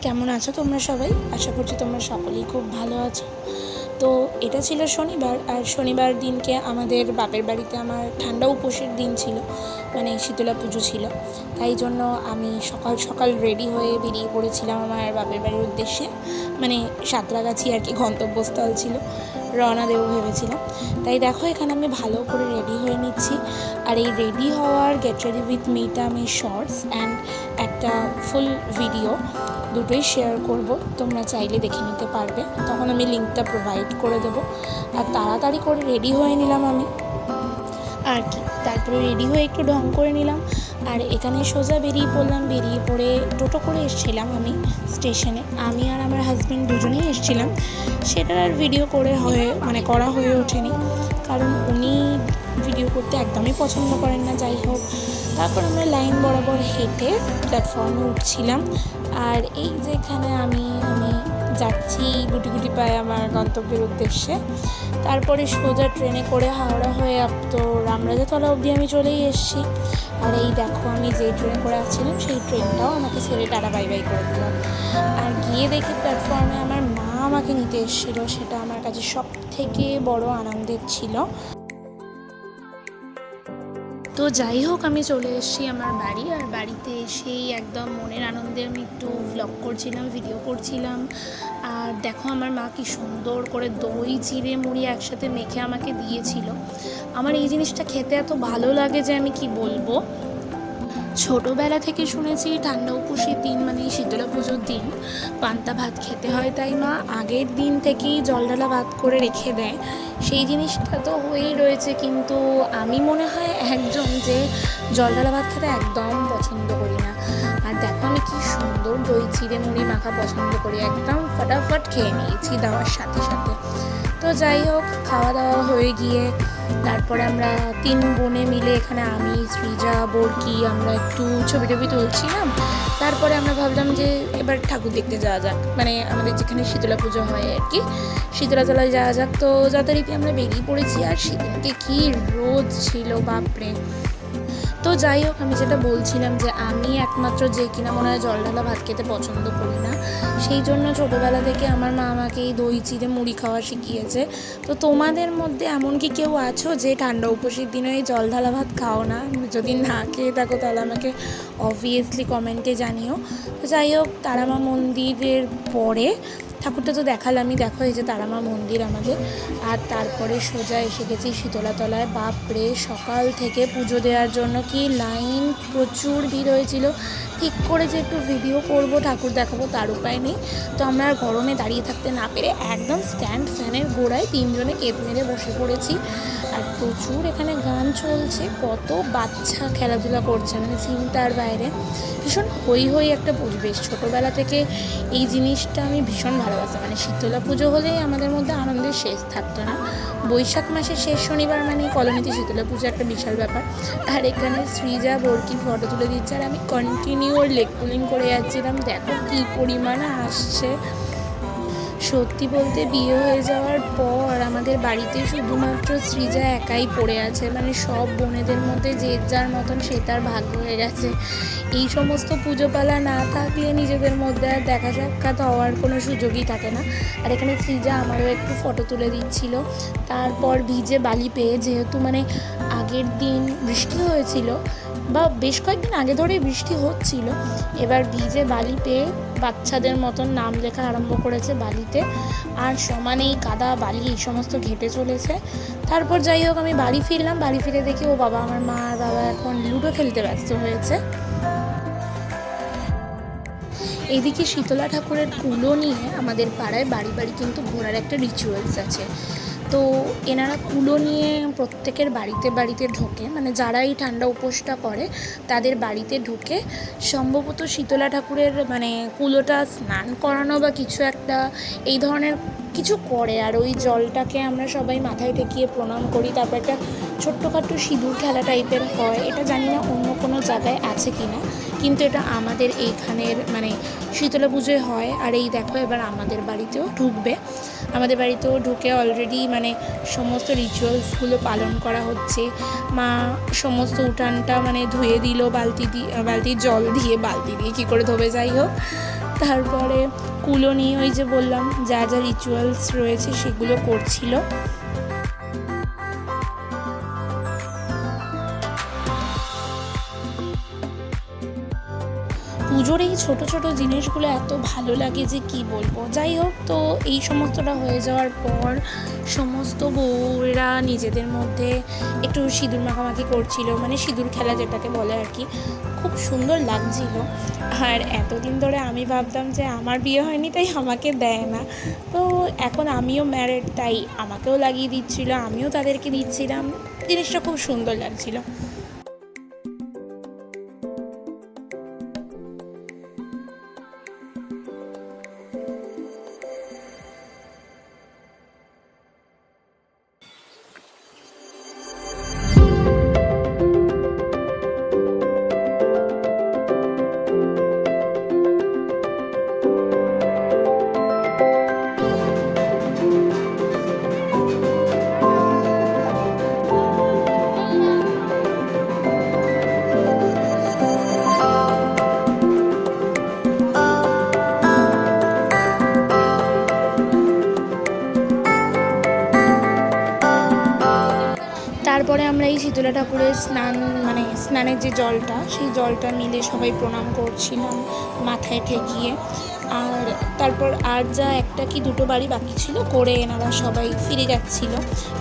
কেমন আছো তোমরা সবাই? আশা করছি তোমরা সকলেই খুব ভালো আছো। তো এটা ছিল শনিবার, আর শনিবার দিনকে আমাদের বাপের বাড়িতে আমার ঠান্ডা উপোসের দিন ছিল, মানে শীতলা পুজো ছিল। তাই জন্য আমি সকাল সকাল রেডি হয়ে বেরিয়ে পড়েছিলাম আমার বাপের বাড়ির উদ্দেশ্যে, মানে সাঁতরাগাছি আর কি গন্তব্যস্থল ছিল, রওনা দেবো ভেবেছিলাম। তাই দেখো এখানে আমি ভালো করে রেডি হয়ে নিচ্ছি। আর এই রেডি হওয়ার গেট রেডি উইথ মিটা আমি শর্টস অ্যান্ড একটা ফুল ভিডিও দুটোই শেয়ার করব, তোমরা চাইলে দেখে নিতে পারবে, তখন আমি লিঙ্কটা প্রোভাইড করে দেবো। আর তাড়াতাড়ি করে রেডি হয়ে নিলাম আমি আর কি, তারপরে রেডি হয়ে একটু ঢং করে নিলাম। আর এখানে সোজা বেরিয়ে পড়লাম, বেরিয়ে পড়ে টোটো করে এসেছিলাম আমি স্টেশনে, আমি আর আমার হাজব্যান্ড দুজনেই এসেছিলাম। সেটা আর ভিডিও করা হয়ে ওঠেনি, কারণ উনি ভিডিও করতে একদমই পছন্দ করেন না। যাই হোক, তারপর আমরা লাইন বরাবর হেঁটে প্ল্যাটফর্মে উঠছিলাম। আর এই যে এখানে আমি যাচ্ছি গুটি গুটি পায়ে আমার গন্তব্যের উদ্দেশ্যে। তারপরে সোজা ট্রেনে করে হাওড়া হয়ে তো রামরাজাতলা অবধি আমি চলেই এসেছি। আর এই দেখো আমি যে ট্রেনে করে আসছিলাম সেই ট্রেনটাও আমাকে ছেড়ে টাটা বাই বাই করে দিলাম। আর গিয়ে দেখি প্ল্যাটফর্মে আমার মা আমাকে নিতে এসেছিলো, সেটা আমার কাছে সব থেকে বড় আনন্দের ছিল। তো যাই হোক, আমি চলে এসেছি আমার বাড়ি। আর বাড়িতে এসেই একদম মনের আনন্দে আমি একটু ভ্লগ করছিলাম, ভিডিও করছিলাম। আর দেখো আমার মা কি সুন্দর করে দই চিড়ে মুড়ি একসাথে মেখে আমাকে দিয়েছিল। আমার এই জিনিসটা খেতে এত ভালো লাগে যে আমি কি বলবো। ছোটোবেলা থেকে শুনেছি ঠান্ডা উপোসের দিন মানে শীতলা পুজোর দিন পান্তা ভাত খেতে হয়, তাই মা আগের দিন থেকেই জলঢালা ভাত করে রেখে দেয়। সেই জিনিসটা তো হয়েই রয়েছে, কিন্তু আমি মনে হয় একজন যে জলঢালা ভাত খেতে একদম পছন্দ করি না। আর দেখো আমি কি সুন্দর দই চিড়ে মুড়ি মাখা পছন্দ করি, একদম ফটাফট খেয়ে নিয়েছি দেওয়ার সাথে সাথে। তো যাই হোক, খাওয়া দাওয়া হয়ে গিয়ে তারপরে আমরা তিন বোনে মিলে, এখানে আমি, সৃজা, বরকি, আমরা একটু ছবি টবি তুলছিলাম। তারপরে আমরা ভাবলাম যে এবার ঠাকুর দেখতে যাওয়া যাক, মানে আমাদের যেখানে শীতলা পুজো হয় আর কি, শীতলাতলায় যাওয়া যাক। তো যথারীতি আমরা বেরিয়ে পড়েছি। আর সেদিনকে কি রোদ ছিল বাপরে। তো যাই হোক, আমি যেটা বলছিলাম যে আমি একমাত্র যে কিনা মনে হয় জলঢালা ভাত খেতে পছন্দ করি না, সেই জন্য ছোটোবেলা থেকে আমার মা আমাকে এই দই চিড়ে মুড়ি খাওয়া শিখিয়েছে। তো তোমাদের মধ্যে এমন কি কেউ আছো যে ঠান্ডা উপোসের দিনে এই জলঢালা ভাত খাও না? যদি না খেয়ে থাকো তাহলে আমাকে অবভিয়াসলি কমেন্টে জানিও। তো যাই হোক, তারামা মন্দিরের পরে ঠাকুরটা তো দেখালামই, দেখো এই যে তারামা মন্দির আমাদের। আর তারপরে সোজা এসে গেছি শীতলাতলায়। বাপরে, সকাল থেকে পুজো দেওয়ার জন্য কি লাইন, প্রচুর ভিড় হয়েছিল। ঠিক করে যে একটু ভিডিও করব, ঠাকুর দেখাবো, তার উপায় নেই। তো আমরা আর গরমে দাঁড়িয়ে থাকতে না পেরে একদম স্ট্যান্ড ফ্যানের গোড়ায় তিনজনে কেপ মেরে বসে পড়েছি। আর প্রচুর এখানে গান চলছে, কত বাচ্চা খেলাধুলা করছে, মানে চিন্তার বাইরে। ভীষণ হই হই একটা পরিবেশ। ছোটোবেলা থেকে এই জিনিসটা আমি ভীষণ ভালোবাসি, মানে শীতলা পুজো হলেই আমাদের মধ্যে আনন্দের শেষ থাকতো না। বৈশাখ মাসের শেষ শনিবার মানে কলোনিতে শীতলা পুজো একটা বিশাল ব্যাপার। আর এখানে সৃজা বরকি ফটো তুলে দিচ্ছে, আর আমি কন্টিনিউ ওর লেগ পুলিং করে যাচ্ছিলাম। দেখো কী পরিমাণ আসছে। সত্যি বলতে বিয়ে হয়ে যাওয়ার পর আমাদের বাড়িতে শুধুমাত্র সৃজা একাই পড়ে আছে, মানে সব বোনেদের মধ্যে যে যার মতন সে তার ভাগ্য হয়ে গেছে। এই সমস্ত পুজোপালা না থাকলে নিজেদের মধ্যে আর দেখা সাক্ষাৎ হওয়ার কোনো সুযোগই থাকে না। আর এখানে সৃজা আমারও একটু ফটো তুলে দিচ্ছিল। তারপর ভিজে বালি পেয়ে, যেহেতু মানে আগের দিন বৃষ্টি হয়েছিল বা বেশ কয়েকদিন আগে ধরেই বৃষ্টি হচ্ছিল, এবার ভিজে বালি পেয়ে বাচ্চাদের মতন নাম লেখা আরম্ভ করেছে বালিতে। আর সমানেই কাদা বালি এই সমস্ত ঘেটে চলেছে। তারপর যাই হোক, আমি বাড়ি ফিরলাম। বাড়ি ফিরে দেখি ও বাবা, আমার মা আর বাবা এখন লুডো খেলতে ব্যস্ত হয়েছে। এদিকে শীতলা ঠাকুরের কুলো নিয়ে আমাদের পাড়ায় বাড়ি বাড়ি কিন্তু ঘোরার একটা রিচুয়ালস আছে। তো এনারা কুলো নিয়ে প্রত্যেকের বাড়িতে বাড়িতে ঢোকে, মানে যারা এই ঠান্ডা উপোসটা করে তাদের বাড়িতে ঢুকে সম্ভবত শীতলা ঠাকুরের মানে কুলোটা স্নান করানো বা কিছু একটা এই ধরনের কিছু করে। আর ওই জলটাকে আমরা সবাই মাথায় ঠেকিয়ে প্রণাম করি। তারপর একটা ছোট্টখাট্টো সিঁদুর খেলা টাইপের হয়, এটা জানি না অন্য কোনো জায়গায় আছে কি না, কিন্তু এটা আমাদের এইখানের মানে শীতলা পুজোয় হয়। আর এই দেখো এবার আমাদের বাড়িতেও ঢুকবে, আমাদের বাড়িতেও ঢুকে অলরেডি মানে সমস্ত রিচুয়ালসগুলো পালন করা হচ্ছে। মা সমস্ত উঠানটা মানে ধুয়ে দিল বালতির জল দিয়ে, বালতি দিয়ে কী করে ধোবে, যাই হোক। তারপরে কুলো নিয়ে ওই যে বললাম যা যা রিচুয়ালস রয়েছে সেগুলো করছিল। পুজোর এই ছোটো ছোটো জিনিসগুলো এত ভালো লাগে যে কি বলবো। যাই হোক, তো এই সমস্তটা হয়ে যাওয়ার পর সমস্ত বউরা নিজেদের মধ্যে একটু সিঁদুর মাখামাখি করছিল, মানে সিঁদুর খেলা যেটাকে বলে আর কি। খুব সুন্দর লাগছিল। আর এতদিন ধরে আমি ভাবতাম যে আমার বিয়ে হয়নি তাই আমাকে দেয় না, তো এখন আমিও ম্যারিড তাই আমাকেও লাগিয়ে দিচ্ছিলো, আমিও তাদেরকে দিচ্ছিলাম। জিনিসটা খুব সুন্দর লাগছিল। তারপরে আমরা এই শীতলা ঠাকুরের স্নানের যে জলটা, সেই জলটা মিলে সবাই প্রণাম করছিলাম মাথায় ঠেকিয়ে। আর তারপর আর যা একটা কি দুটো বাড়ি বাকি ছিল করে এনারা সবাই ফিরে যাচ্ছিল,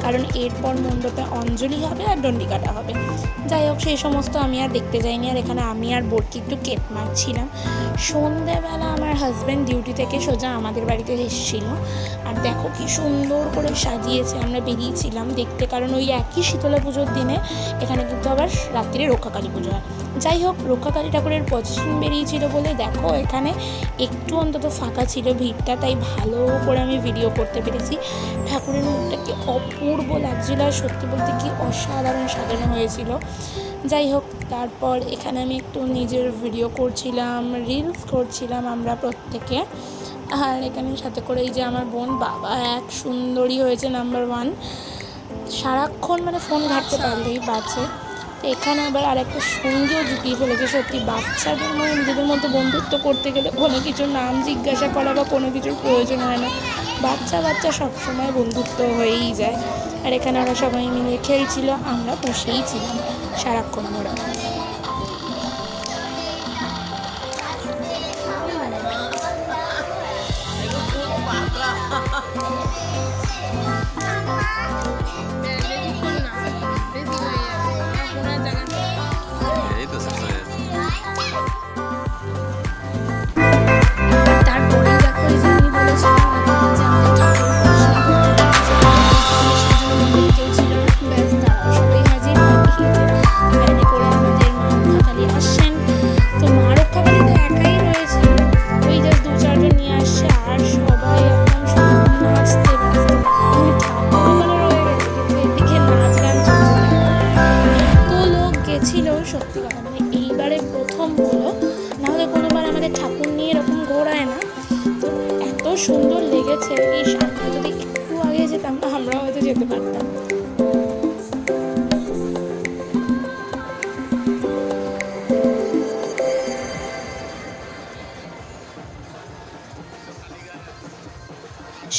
কারণ এরপর মণ্ডপে অঞ্জলি হবে আর ডন্ডি কাটা হবে। যাই হোক, সেই সমস্ত আমি আর দেখতে যাইনি। আর এখানে আমি আর বোরকি একটু কেক মারছিলাম। সন্ধ্যাবেলা আমার হাজব্যান্ড ডিউটি থেকে সোজা আমাদের বাড়িতে এসেছিলো। আর দেখো কি সুন্দর করে সাজিয়েছে। আমরা বেরিয়েছিলাম দেখতে, কারণ ওই একই শীতলা পুজোর দিনে এখানে কিন্তু আবার রাত্রিরে রক্ষাকালী পুজো হয়। যাই হোক, রক্ষাকালী ঠাকুরের পজিশন বেরিয়েছিল বলে দেখো এখানে একটু অন্তত ফাঁকা ছিল ভিড়টা, তাই ভালো করে আমি ভিডিও করতে পেরেছি। ঠাকুরের মুখটা কি অপূর্ব লাগছিল, আর সত্যি বলতে কি অসাধারণ সাজানো হয়েছিল। যাই হোক, তারপর এখানে আমি একটু নিজের ভিডিও করছিলাম, রিলস করছিলাম আমরা প্রত্যেকে। আর এখানে সাথে করে এই যে আমার বোন, বাবা এক সুন্দরী হয়েছে নাম্বার 1। সারাক্ষণ ফোন ঘাঁটতে পারলেই বাঁচে। এখানে আবার আর একটা সঙ্গীও জুটিয়ে ফেলেছে। সত্যি বাচ্চাদের নিজেদের মধ্যে বন্ধুত্ব করতে গেলে কোনো কিছুর নাম জিজ্ঞাসা করা বা কোনো কিছুর প্রয়োজন হয় না, বাচ্চা সবসময় বন্ধুত্ব হয়েই যায়। আর এখানে ওরা সবাই মিলে খেলছিল, আমরা বসেই ছিলাম সারাক্ষণ ওরা। সত্যি কথা এইবারে প্রথম হলো, নাহলে কোনোবার আমাদের ঠাকুর নিয়ে এরকম ঘোরায় না। তো এত সুন্দর লেগেছে, এই আমরা যদি একটু আগে যেতাম আমরাও হয়তো যেতে পারতাম।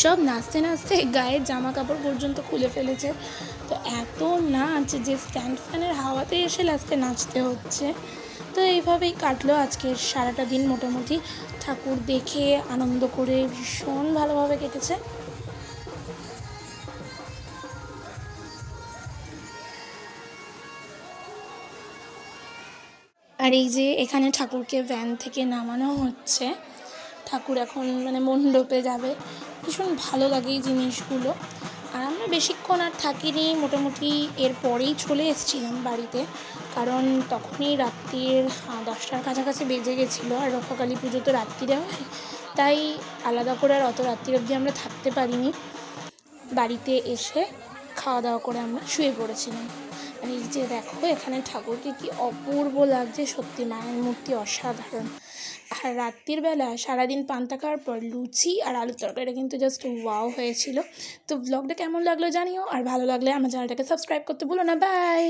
সব নাচতে নাচতে গায়ের জামা কাপড় পর্যন্ত খুলে ফেলেছে। তো এত নাচ যে স্ট্যান্ড ফ্যানের হাওয়াতে এসে লাস্টে নাচতে হচ্ছে। তো এইভাবেই কাটলো আজকের সারাটা দিন। মোটামুটি ঠাকুর দেখে আনন্দ করে ভীষণ ভালোভাবে কেটেছে। আর এই যে এখানে ঠাকুরকে ভ্যান থেকে নামানো হচ্ছে, ঠাকুর এখন মণ্ডপে যাবে। ভীষণ ভালো লাগে এই জিনিসগুলো। আর আমরা বেশিক্ষণ আর থাকিনি, মোটামুটি এরপরেই চলে এসেছিলাম বাড়িতে, কারণ তখনই রাত্রির 10টার কাছাকাছি বেজে গেছিলো। আর রক্ষাকালী পুজো তো রাত্রিরে হয়, তাই আলাদা করে আর অত রাত্রি অবধি আমরা থাকতে পারিনি। বাড়িতে এসে খাওয়া দাওয়া করে আমরা শুয়ে পড়েছিলাম। আর এই যে দেখো এখানে ঠাকুরকে কি অপূর্ব লাগছে, সত্যি মায়ের মূর্তি অসাধারণ। আর রাত্রির বেলা সারাদিন পান্তা খাওয়ার পর লুচি আর আলুর তরকারিটা কিন্তু জাস্ট ওয়াও হয়েছিল। তো ব্লগটা কেমন লাগলো জানিও, আর ভালো লাগলে আমার চ্যানেলটাকে সাবস্ক্রাইব করতে ভুলো না। বাই।